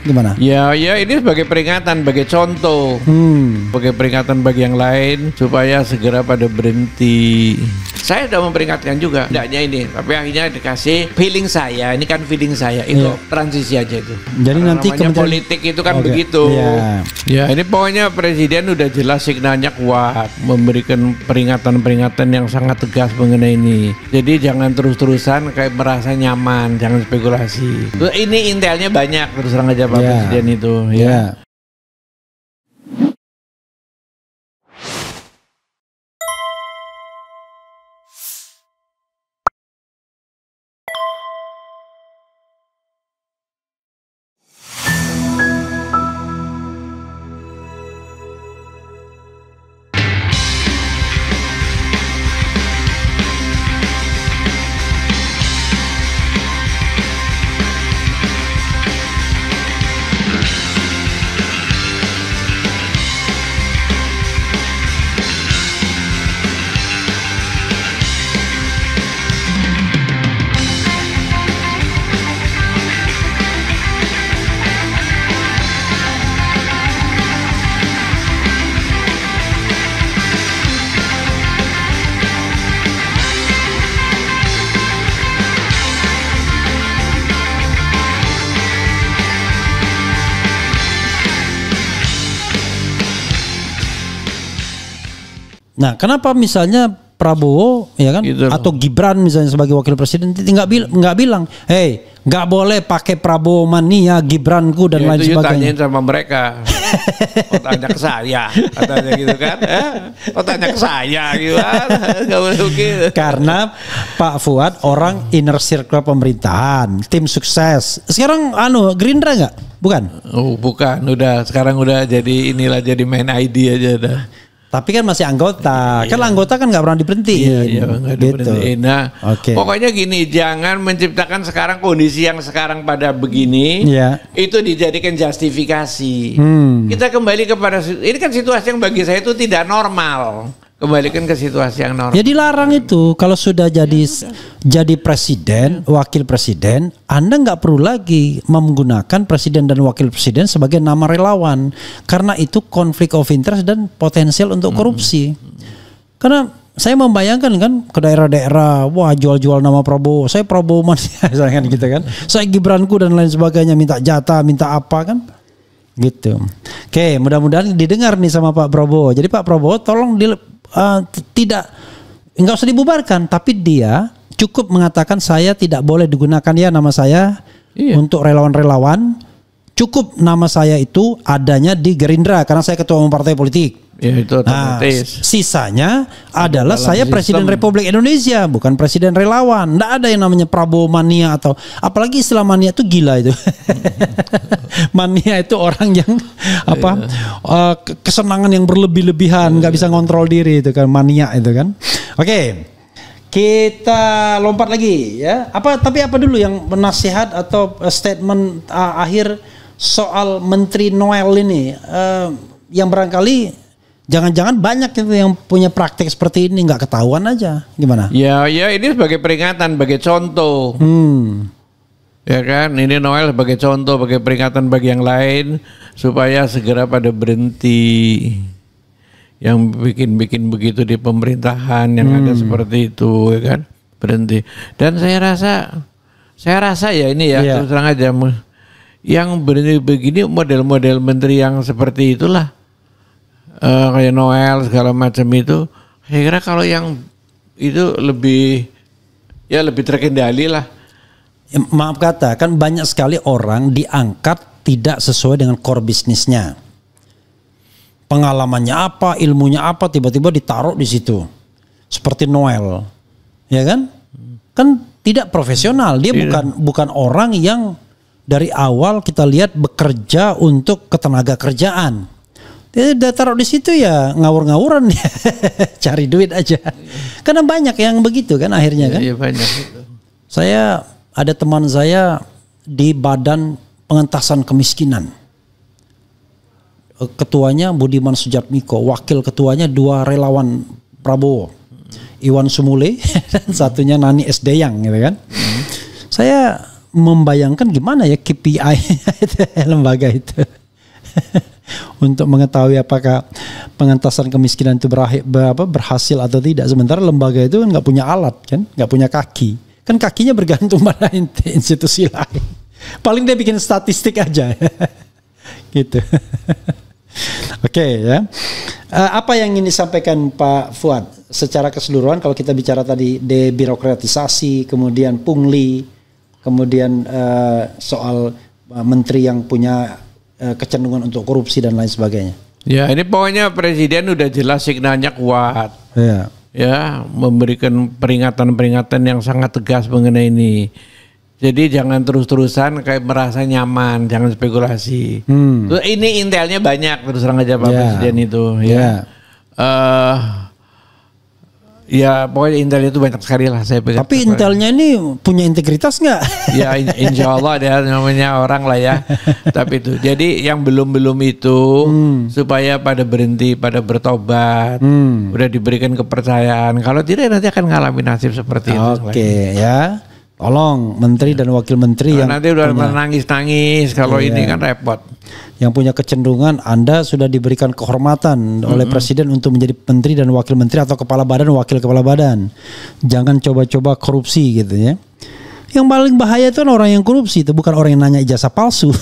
Gimana? Ya ini sebagai peringatan, sebagai contoh, sebagai peringatan bagi yang lain supaya segera pada berhenti. Saya sudah memperingatkan juga, tidaknya ini, tapi akhirnya dikasih feeling saya. Ini kan feeling saya itu transisi aja itu. Jadi karena nanti politik itu kan begitu. Ya ini pokoknya presiden udah jelas signalnya kuat, memberikan peringatan-peringatan yang sangat tegas mengenai ini. Jadi jangan terus-terusan kayak merasa nyaman, jangan spekulasi. Ini intelnya banyak, terus terang aja Pak Presiden itu. Ya. Nah, kenapa misalnya Prabowo ya kan gitu atau Gibran misalnya sebagai wakil presiden nggak bilang, hey, nggak boleh pakai Prabowo mania Gibranku dan lain sebagainya. Tanyain sama mereka. Oh, tanya ke saya, katanya gitu kan? Oh, tanya ke saya gitu kan? Gak boleh begitu. Karena Pak Fuad orang inner circle pemerintahan, tim sukses. Sekarang Gerindra nggak? Bukan? Oh, bukan. Sekarang udah jadi main ID aja dah. Tapi kan masih anggota, kan anggota kan nggak pernah diberhentiin. Iya, nggak diberhentiin. Nah, pokoknya gini, jangan menciptakan sekarang kondisi yang sekarang pada begini, itu dijadikan justifikasi. Kita kembali kepada, ini kan situasi yang bagi saya itu tidak normal. Kembalikan ke situasi yang normal. Ya dilarang itu, kalau sudah jadi presiden, wakil presiden, Anda nggak perlu lagi menggunakan presiden dan wakil presiden sebagai nama relawan, karena itu konflik of interest dan potensial untuk korupsi. Karena saya membayangkan kan ke daerah-daerah, wah jual-jual nama Prabowo, saya Prabowo mania, kan gitu kan, saya Gibranku dan lain sebagainya, minta jatah, minta apa kan. Gitu. Oke, mudah-mudahan didengar nih sama Pak Prabowo. Jadi Pak Prabowo tolong nggak usah dibubarkan, tapi dia cukup mengatakan saya tidak boleh digunakan ya nama saya untuk relawan-relawan. Cukup nama saya itu adanya di Gerindra karena saya ketua umum partai politik. Ya, itu otomatis. Sisanya adalah saya Presiden Republik Indonesia, bukan presiden relawan. Nggak ada yang namanya Prabowo mania atau apalagi istilah mania itu gila itu. Mania itu orang yang kesenangan yang berlebih-lebihan, nggak bisa ngontrol diri itu kan, mania itu kan. Oke. Kita lompat lagi ya. Tapi apa dulu yang nasihat atau statement akhir soal Menteri Noel ini yang barangkali jangan-jangan banyak itu yang punya praktek seperti ini nggak ketahuan aja, gimana? Ya ini sebagai peringatan, sebagai contoh. Ya kan, ini Noel sebagai contoh, sebagai peringatan bagi yang lain supaya segera pada berhenti. Yang bikin begitu di pemerintahan yang ada seperti itu, ya kan, berhenti. Dan saya rasa ya ini ya terus terang aja, yang berhenti begini model-model menteri yang seperti itulah. Kayak Noel segala macam itu, saya kira kalau yang itu lebih terkendali lah. Maaf kata, kan banyak sekali orang diangkat tidak sesuai dengan core bisnisnya. Pengalamannya apa, ilmunya apa, tiba-tiba ditaruh di situ. Seperti Noel, ya kan? Kan tidak profesional. Dia bukan orang yang dari awal kita lihat bekerja untuk ketenaga kerjaan. Dia udah taruh di situ ya ngawur-ngawuran ya, cari duit aja. Karena banyak yang begitu kan akhirnya kan. Iya banyak itu. Saya ada teman saya di Badan Pengentasan Kemiskinan. Ketuanya Budiman Sujatmiko, wakil ketuanya dua relawan Prabowo, Iwan Sumule dan satunya Nani Esdeyang gitu kan. Saya membayangkan gimana ya KPI itu, lembaga itu untuk mengetahui apakah pengentasan kemiskinan itu berhasil atau tidak. Sementara lembaga itu kan nggak punya alat kan, nggak punya kaki. Kan kakinya bergantung pada institusi lain. Paling dia bikin statistik aja, gitu. Oke, ya. Apa yang ingin disampaikan Pak Fuad secara keseluruhan kalau kita bicara tadi debirokratisasi, kemudian pungli, kemudian soal menteri yang punya kecenderungan untuk korupsi dan lain sebagainya. Ya, ini pokoknya presiden udah jelas signalnya kuat. Ya. Ya, memberikan peringatan-peringatan yang sangat tegas mengenai ini. Jadi jangan terus-terusan kayak merasa nyaman, jangan spekulasi. Ini intelnya banyak terus terang aja Pak Presiden itu. Ya. Ya pokoknya intel itu banyak sekali lah saya pikir. Tapi intelnya ini punya integritas nggak? Ya insya Allah dia namanya orang lah ya. Tapi itu jadi yang belum itu supaya pada berhenti, pada bertobat, udah diberikan kepercayaan. Kalau tidak nanti akan ngalami nasib seperti itu. Oke ya. Tolong menteri dan wakil menteri yang nanti udah menangis-nangis kalau ini kan repot. Yang punya kecenderungan Anda sudah diberikan kehormatan oleh presiden untuk menjadi menteri dan wakil menteri atau kepala badan, wakil kepala badan. Jangan coba-coba korupsi gitu ya. Yang paling bahaya itu kan orang yang korupsi, itu bukan orang yang nanya ijazah palsu.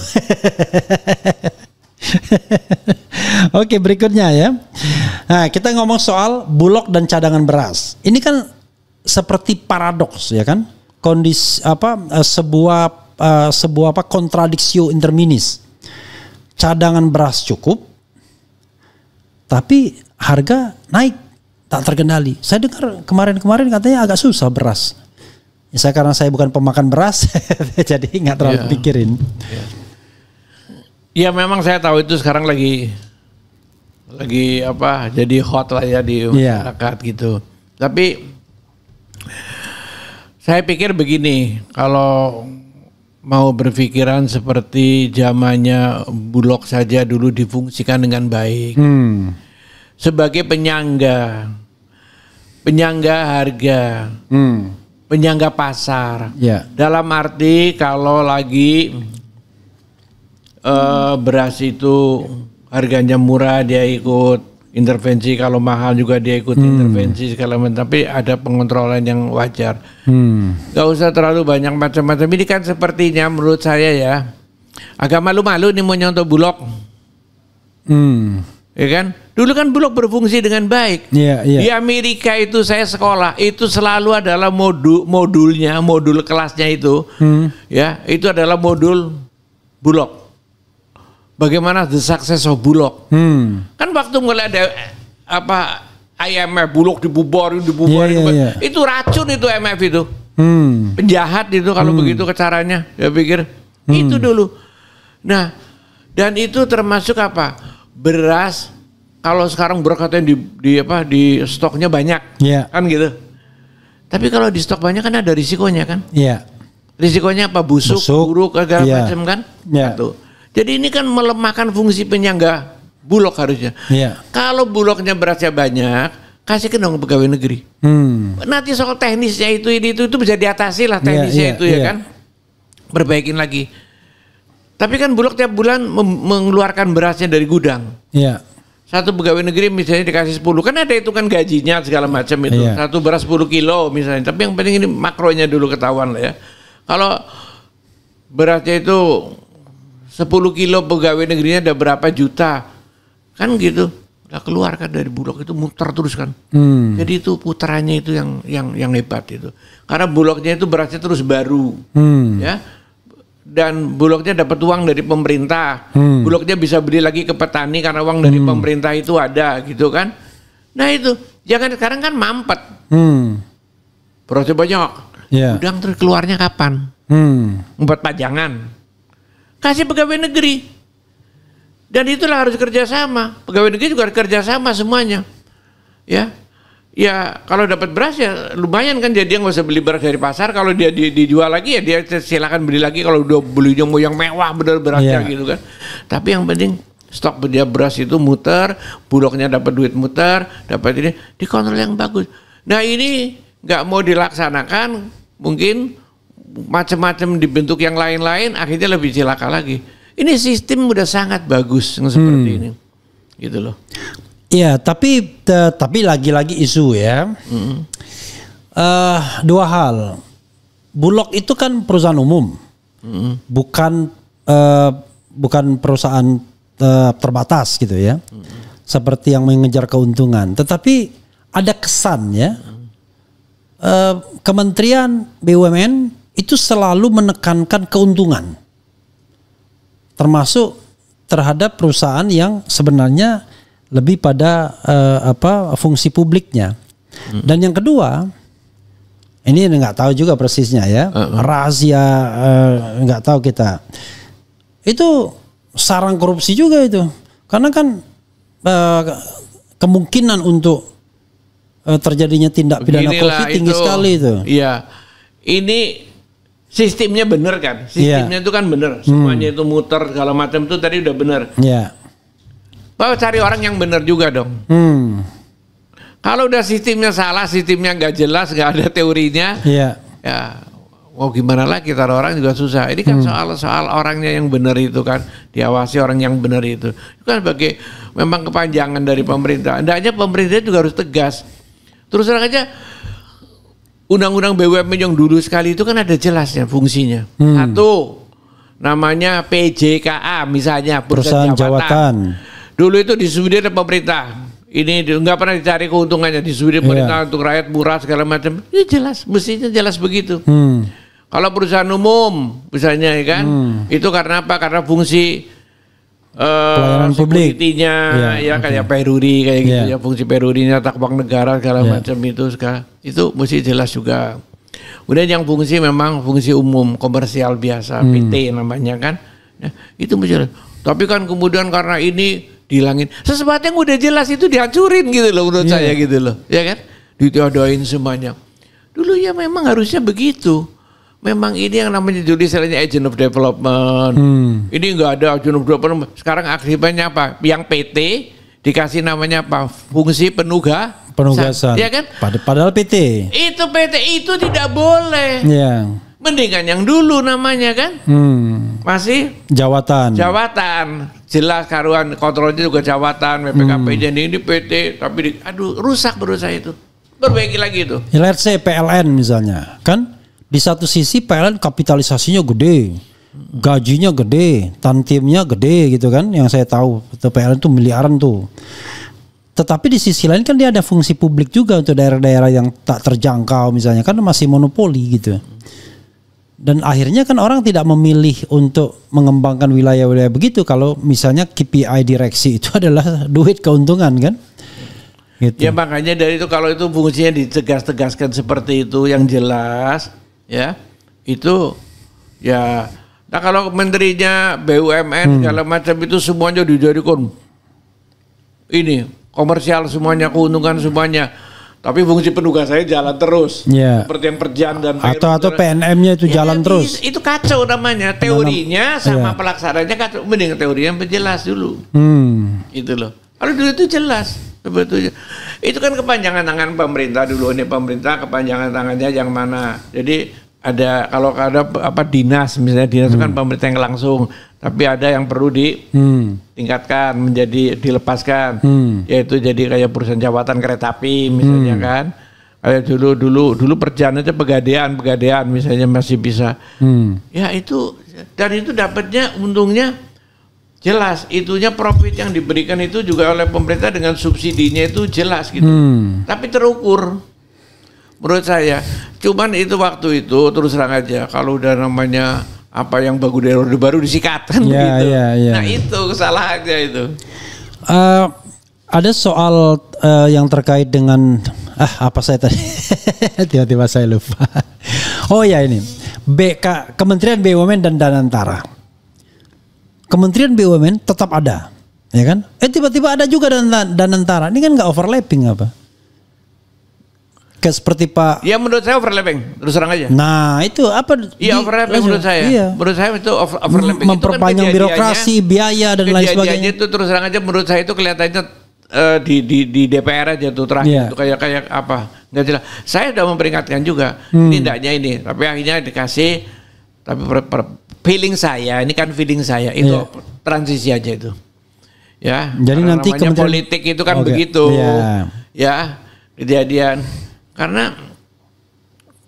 Oke, berikutnya ya. Nah, kita ngomong soal Bulog dan cadangan beras. Ini kan seperti paradoks ya kan? Kondisi sebuah kontradiksi interminis. Cadangan beras cukup, tapi harga naik tak terkendali. Saya dengar kemarin katanya agak susah beras. Ya, karena saya bukan pemakan beras, jadi nggak terlalu pikirin. Ya memang saya tahu itu sekarang lagi jadi hot lah ya di masyarakat gitu. Tapi saya pikir begini, kalau mau berpikiran seperti zamannya Bulog saja dulu difungsikan dengan baik. Sebagai penyangga harga, penyangga pasar. Dalam arti kalau lagi beras itu harganya murah dia ikut intervensi, kalau mahal juga dia ikut intervensi segala macam, tapi ada pengontrolan yang wajar. Gak usah terlalu banyak macam-macam. Ini kan sepertinya menurut saya ya agak malu-malu nih mau nyontoh Bulog. Ya kan? Dulu kan Bulog berfungsi dengan baik. Di Amerika itu saya sekolah itu selalu adalah modul kelasnya itu. Ya, itu adalah modul Bulog. Bagaimana the success of Bulog? Kan waktu mulai ada IMF, Bulog dibubarin. Itu racun itu IMF itu. Penjahat itu kalau begitu caranya. Ya pikir itu dulu. Nah, dan itu termasuk beras. Kalau sekarang beras katanya di stoknya banyak, kan gitu. Tapi kalau di stok banyak kan ada risikonya kan? Risikonya busuk, buruk, segala macam kan? Tuh. Jadi ini kan melemahkan fungsi penyangga Bulog harusnya. Kalau Bulognya berasnya banyak, kasihkan dong pegawai negeri. Nanti soal teknisnya itu bisa diatasi lah teknisnya ya kan. Perbaikin lagi. Tapi kan Bulog tiap bulan mengeluarkan berasnya dari gudang. Satu pegawai negeri misalnya dikasih 10, kan ada hitungan gajinya segala macam itu. Satu beras 10 kilo misalnya. Tapi yang penting ini makronya dulu ketahuan lah ya. Kalau berasnya itu 10 kilo pegawai negerinya ada berapa juta, kan gitu. Udah keluar kan dari Bulog itu muter terus kan. Jadi itu putarannya itu yang hebat itu. Karena Bulognya itu berasnya terus baru, ya. Dan Bulognya dapat uang dari pemerintah. Bulognya bisa beli lagi ke petani karena uang dari pemerintah itu ada gitu kan. Nah itu jangan sekarang kan mampet. Berasnya banyak. Gudang terus keluarnya kapan? Membuat pajangan. Kasih pegawai negeri. Dan itulah harus kerjasama. Pegawai negeri juga harus kerjasama semuanya. Ya kalau dapat beras ya lumayan kan, jadi dia nggak usah beli beras dari pasar. Kalau dia dijual lagi ya dia silakan beli lagi. Kalau udah belinya mau yang mewah bener berasnya gitu kan. Tapi yang penting stok dia beras itu muter, Bulognya dapat duit muter, dapat ini dikontrol yang bagus. Nah ini nggak mau dilaksanakan mungkin macam-macam dibentuk yang lain-lain, akhirnya lebih celaka lagi. Ini sistem udah sangat bagus yang seperti ini, gitu loh. Iya, tapi lagi-lagi isu ya. Dua hal. Bulog itu kan perusahaan umum, bukan perusahaan terbatas gitu ya. Seperti yang mengejar keuntungan. Tetapi ada kesan ya. Kementerian BUMN itu selalu menekankan keuntungan. Termasuk terhadap perusahaan yang sebenarnya lebih pada fungsi publiknya. Dan yang kedua, ini nggak tahu juga persisnya ya, rahasia nggak tahu kita. Itu sarang korupsi juga itu, karena kan kemungkinan untuk terjadinya tindak pidana korupsi tinggi sekali itu. Iya, ini sistemnya benar kan? Sistemnya itu kan benar. Semuanya itu muter segala macam itu tadi udah benar. Iya. Bahwa cari orang yang benar juga dong. Kalau udah sistemnya salah, sistemnya nggak jelas, nggak ada teorinya, ya, mau gimana lagi? Taruh orang juga susah. Ini kan soal orangnya yang benar itu kan, diawasi orang yang benar itu. Itu kan sebagai memang kepanjangan dari pemerintah. Hendaknya pemerintah juga harus tegas. Terus terang aja. Undang-undang BUMN yang dulu sekali itu kan ada jelasnya fungsinya. Satu, namanya PJKA misalnya, perusahaan jabatan. Dulu itu disubsidi oleh pemerintah. Ini nggak pernah dicari keuntungannya, disubsidi pemerintah untuk rakyat murah segala macam. Ini jelas, mestinya jelas begitu. Kalau perusahaan umum misalnya ya kan, itu karena apa? Karena fungsi pelayanan publik, ya kayak peruri kayak gitu ya, fungsi perurinya tak uang negara segala macam itu mesti jelas juga. Kemudian yang fungsi memang fungsi umum komersial biasa, PT namanya kan, ya, itu mesti jelas. Tapi kan kemudian karena ini dihilangin, sesuatu yang udah jelas itu dihancurin gitu loh menurut saya gitu loh, ya kan, ditiadain semuanya. Dulu ya memang harusnya begitu. Memang ini yang namanya istilahnya agent of development. Ini nggak ada agent of development. Sekarang akibatnya apa? Yang PT dikasih namanya apa? Fungsi penugasan. Ya kan? Padahal PT. Itu PT itu tidak boleh. Iya. Mendingan yang dulu namanya kan? Masih jawatan. Jelas karuan kontrolnya juga jawatan. BPKP ini PT tapi rusak menurut saya itu. Perbaiki lagi itu. Let's say PLN misalnya, kan? Di satu sisi PLN kapitalisasinya gede, gajinya gede, tantimnya gede gitu kan, yang saya tahu PLN itu miliaran tuh. Tetapi di sisi lain kan dia ada fungsi publik juga untuk daerah-daerah yang tak terjangkau misalnya, kan masih monopoli gitu. Dan akhirnya kan orang tidak memilih untuk mengembangkan wilayah-wilayah begitu kalau misalnya KPI direksi itu adalah duit keuntungan kan. Gitu. Ya makanya dari itu kalau itu fungsinya ditegas-tegaskan seperti itu yang jelas. Ya, itu ya. Nah kalau menterinya BUMN segala macam itu semuanya dijadikan ini komersial semuanya, keuntungan semuanya. Tapi fungsi penugasannya jalan terus, seperti yang Perjan dan atau PNM-nya itu jalan terus. Itu kacau namanya. Teorinya sama pelaksananya kacau. Mending teorinya jelas dulu. Itu loh. Kalau dulu itu jelas sebetulnya. Itu kan kepanjangan tangan pemerintah dulu, ini pemerintah kepanjangan tangannya yang mana. Jadi ada kalau ada apa dinas misalnya dinas itu kan pemerintah yang langsung, tapi ada yang perlu ditingkatkan menjadi dilepaskan, yaitu jadi kayak perusahaan jawatan kereta api misalnya kan. Kayak dulu Perjan itu pegadaian misalnya masih bisa. Ya itu dan itu dapatnya untungnya jelas, itunya profit yang diberikan itu juga oleh pemerintah dengan subsidinya itu jelas gitu. Tapi terukur menurut saya. Cuman itu waktu itu terus terang aja kalau udah namanya apa yang bagus dari Orde Baru disikat kan gitu. Nah itu kesalahannya itu. Ada soal yang terkait dengan apa saya tadi tiba-tiba saya lupa. Oh ya ini Kementerian BUMN dan Danantara. Kementerian BUMN tetap ada, ya kan? Tiba-tiba ada juga Danantara. Ini kan nggak overlapping apa? Kayak seperti Pak. Ya menurut saya overlapping, terus terang aja. Nah itu apa? Iya overlapping menurut saya. Iya. Menurut saya itu overlapping. Memperpanjang birokrasi, biaya dan lain sebagainya. Itu terus terang aja menurut saya itu kelihatannya di DPR aja tuh terakhir tuh kayak apa nggak jelas. Saya udah memperingatkan juga ini tidaknya ini, tapi akhirnya dikasih. Tapi feeling saya ini kan feeling saya itu transisi aja itu. Ya. Jadi nanti politik itu kan begitu. Ya kejadian karena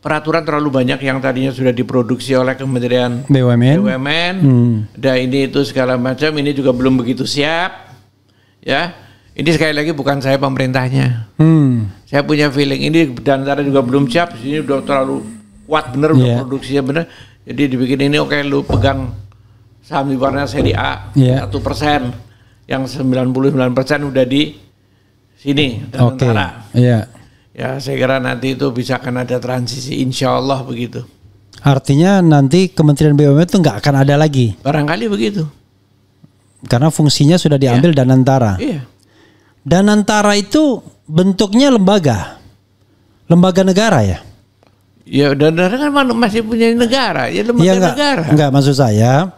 peraturan terlalu banyak yang tadinya sudah diproduksi oleh Kementerian BUMN. Dan ini itu segala macam ini juga belum begitu siap. Ya. Ini sekali lagi bukan saya pemerintahnya. Saya punya feeling ini dan antara juga belum siap. Ini udah terlalu kuat bener udah produksinya bener. Jadi dibikin ini oke, lu pegang saham di warna seri A 1%, yang 99% udah di sini dan antara. Ya saya kira nanti itu bisa akan ada transisi, insya Allah begitu. Artinya nanti Kementerian BUMN itu nggak akan ada lagi. Barangkali begitu. Karena fungsinya sudah diambil Danantara. Danantara itu bentuknya lembaga negara ya. Ya Danantara kan masih punya negara, ya lembaga negara. Enggak, maksud saya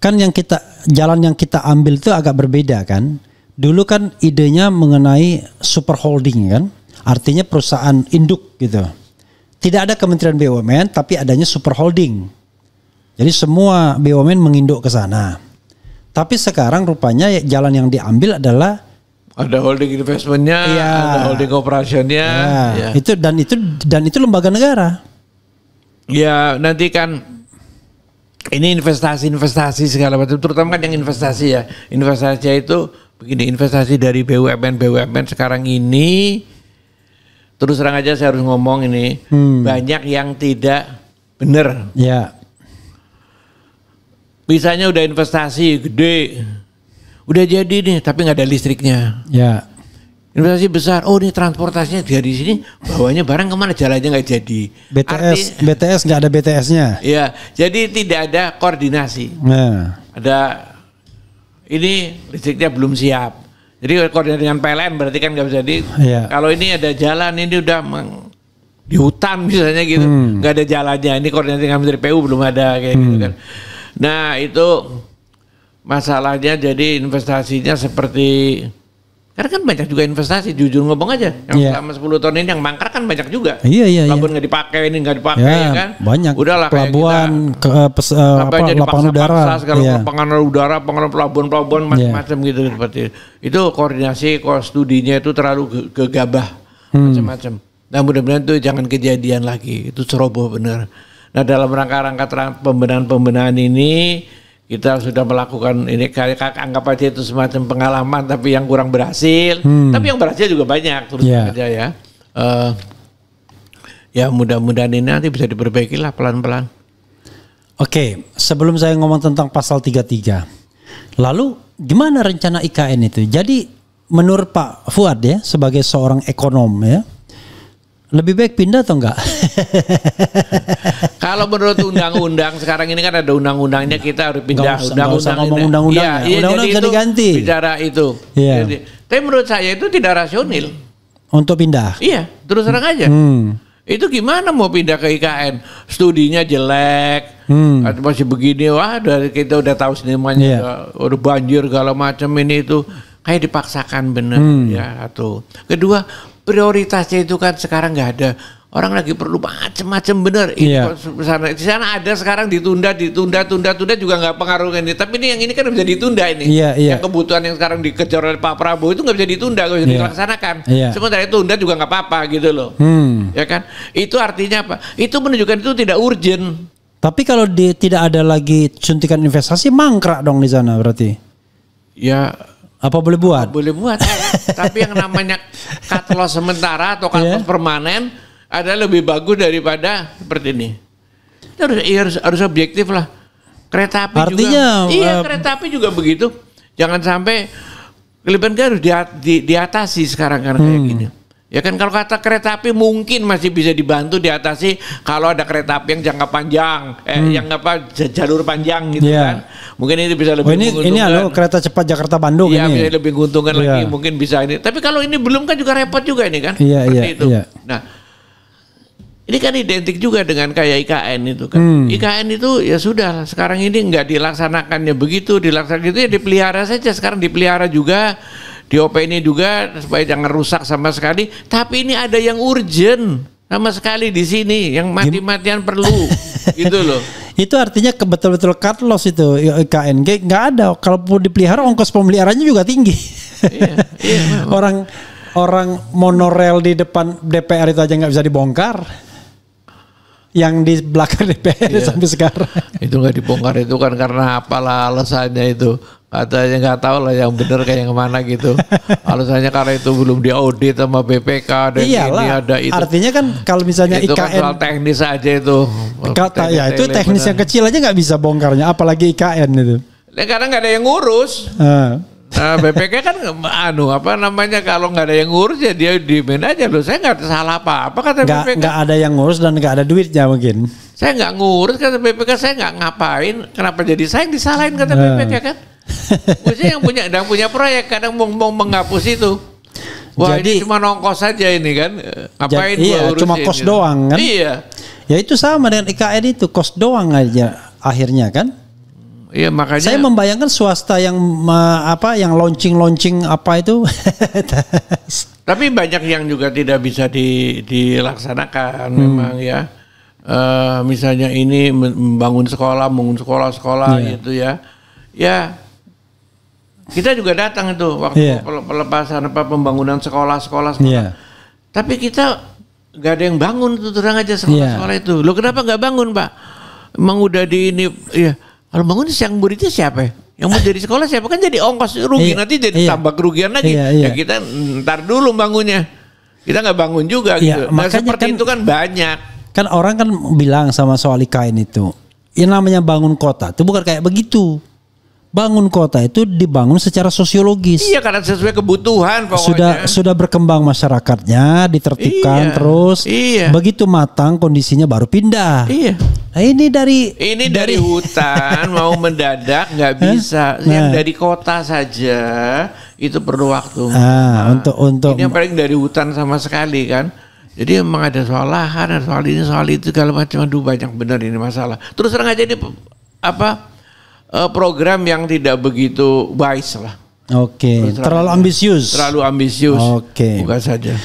kan jalan yang kita ambil itu agak berbeda kan. Dulu kan idenya mengenai super holding kan, artinya perusahaan induk gitu. Tidak ada Kementerian BUMN tapi adanya super holding. Jadi semua BUMN menginduk ke sana. Tapi sekarang rupanya jalan yang diambil adalah ada holding investmentnya, ada holding operasionnya, itu lembaga negara. Ya nanti kan ini investasi segala macam, terutama kan yang investasi ya. Investasi itu begini, investasi dari BUMN sekarang ini terus terang aja saya harus ngomong ini banyak yang tidak benar. Misalnya udah investasi gede. Udah jadi nih, tapi nggak ada listriknya. Investasi besar, oh ini transportasinya dari sini, bawanya barang kemana, jalannya nggak jadi. BTS nggak ada BTS-nya. Ya, jadi tidak ada koordinasi. Ada ini listriknya belum siap. Jadi koordinasi dengan PLN berarti kan nggak bisa Kalau ini ada jalan, ini udah di hutan misalnya gitu, nggak ada jalannya. Ini koordinasi dengan Menteri PU belum ada kayak gitu kan. Nah itu masalahnya, jadi investasinya seperti, karena kan banyak juga investasi, jujur ngomong aja, yang selama 10 tahun ini yang mangkrak kan banyak juga. Pelabuhan nggak dipakai, ini nggak dipakai ya kan. Banyak. Udahlah pelabuhan, lapangan udara, lapangan pelabuhan macam-macam gitu seperti itu. Koordinasi, studinya itu terlalu gegabah macam-macam. Nah mudah-mudahan itu jangan kejadian lagi, itu ceroboh bener. Nah dalam rangka pembenahan ini kita sudah melakukan ini, anggap aja itu semacam pengalaman tapi yang kurang berhasil. Tapi yang berhasil juga banyak terus saja ya. Ya mudah-mudahan ini nanti bisa diperbaiki lah pelan-pelan. Oke, sebelum saya ngomong tentang pasal 33. Lalu gimana rencana IKN itu? Jadi menurut Pak Fuad ya sebagai seorang ekonom ya, lebih baik pindah atau enggak? Kalau menurut undang-undang sekarang ini kan ada undang-undangnya, kita harus pindah. Undang-undang ngomong undang-undangnya. Undang-undang bisa diganti. Bicara itu. Jadi, tapi menurut saya itu tidak rasional. Untuk pindah? Iya, terus terang aja. Itu gimana mau pindah ke IKN? Studinya jelek, masih begini. Wah, dari kita udah tahu semuanya. Udah banjir segala macam ini itu. Kayak dipaksakan bener ya. Satu. Kedua, prioritasnya itu kan sekarang nggak ada. Orang lagi perlu macam-macam bener. Di sana ada sekarang ditunda juga nggak pengaruh ini. Tapi ini yang ini kan bisa ditunda ini. Yang kebutuhan yang sekarang dikejar oleh Pak Prabowo itu nggak bisa ditunda, nggak bisa dilaksanakan. Sementara itu tunda juga nggak apa-apa gitu loh. Ya kan? Itu artinya apa? Itu menunjukkan itu tidak urgent. Tapi kalau tidak ada lagi suntikan investasi, mangkrak dong di sana berarti. Ya. Apa boleh buat? Boleh buat. Tapi yang namanya cut loss sementara atau cut loss permanen ada lebih bagus daripada seperti ini. Harus objektif lah. Kereta api artinya, juga. Iya, kereta api juga begitu. Jangan sampai kelebihan harus diatasi sekarang karena kayak gini. Ya kan kalau kata kereta api mungkin masih bisa dibantu diatasi kalau ada kereta api yang jangka panjang, yang jalur panjang gitu kan. Mungkin ini bisa lebih menguntungkan. Ini kereta cepat Jakarta Bandung ini. Iya, bisa lebih menguntungkan lagi, mungkin bisa ini. Tapi kalau ini belum kan juga repot juga ini kan. Itu. Nah, ini kan identik juga dengan kayak IKN itu kan. IKN itu ya sudah, sekarang ini nggak dilaksanakannya begitu, dilaksanakan itu ya dipelihara saja. Sekarang dipelihara juga DOP ini juga supaya jangan rusak sama sekali. Tapi ini ada yang urgent sama sekali di sini, yang mati-matian perlu, gitu loh. Itu artinya betul-betul cut loss itu IKN. Nggak ada. Kalau dipelihara ongkos pemeliharaannya juga tinggi. Iya. Orang monorel di depan DPR itu aja nggak bisa dibongkar. Yang di belakang DPR sampai sekarang. Itu nggak dibongkar itu kan karena apalah alasannya itu. Katanya nggak tahu lah yang benar kayak yang mana gitu. Alasannya karena itu belum diaudit sama BPK dan ini ada itu. Artinya kan kalau misalnya itu IKN. Kan soal teknis aja itu. Ya itu teknis yang kecil aja nggak bisa bongkarnya. Apalagi IKN itu. Karena nggak ada yang ngurus. Nah, BPK kan kalau nggak ada yang ngurus ya dia diemin aja loh. Saya nggak salah apa kata BPK. Nggak ada yang ngurus dan nggak ada duitnya mungkin. Saya nggak ngurus kata BPK, saya nggak ngapain. Kenapa jadi saya yang disalahin kata BPK kan? Maksudnya yang punya proyek kadang mau menghapus itu. Wah jadi, ini cuma nongkos saja ini kan. Ngapain iya, cuma kos gitu doang kan. Iya. Ya itu sama dengan IKN itu, kos doang aja akhirnya kan. Iya makanya saya membayangkan swasta yang yang launching apa itu. Tapi banyak yang juga tidak bisa dilaksanakan memang ya. Misalnya ini membangun sekolah gitu ya. Ya kita juga datang itu waktu pelepasan pembangunan sekolah. Tapi kita nggak ada yang bangun itu terang aja sekolah itu. Loh kenapa nggak bangun Pak? Emang udah di ini ya. Kalau bangun yang muridnya siapa ya? Yang mau jadi sekolah siapa? Kan jadi ongkos rugi, nanti jadi tambah kerugian lagi. Ya kita ntar dulu bangunnya. Kita nggak bangun juga gitu. Nah seperti itu kan banyak. Kan orang kan bilang sama soal IKN itu, yang namanya bangun kota itu bukan kayak begitu. Bangun kota itu dibangun secara sosiologis. Iya karena sesuai kebutuhan pokoknya. Sudah berkembang masyarakatnya, ditertibkan terus. Begitu matang kondisinya baru pindah. Iya. Nah ini dari hutan mau mendadak nggak bisa. Yang dari kota saja itu perlu waktu. Untuk ini yang paling dari hutan sama sekali kan. Jadi memang ada soal lahan, ada soal ini, soal itu, segala macam. Aduh banyak benar ini masalah. Terus terang aja ini program yang tidak begitu wise lah. Oke. Terlalu ambisius. Terlalu ambisius. Oke. Bukan saja.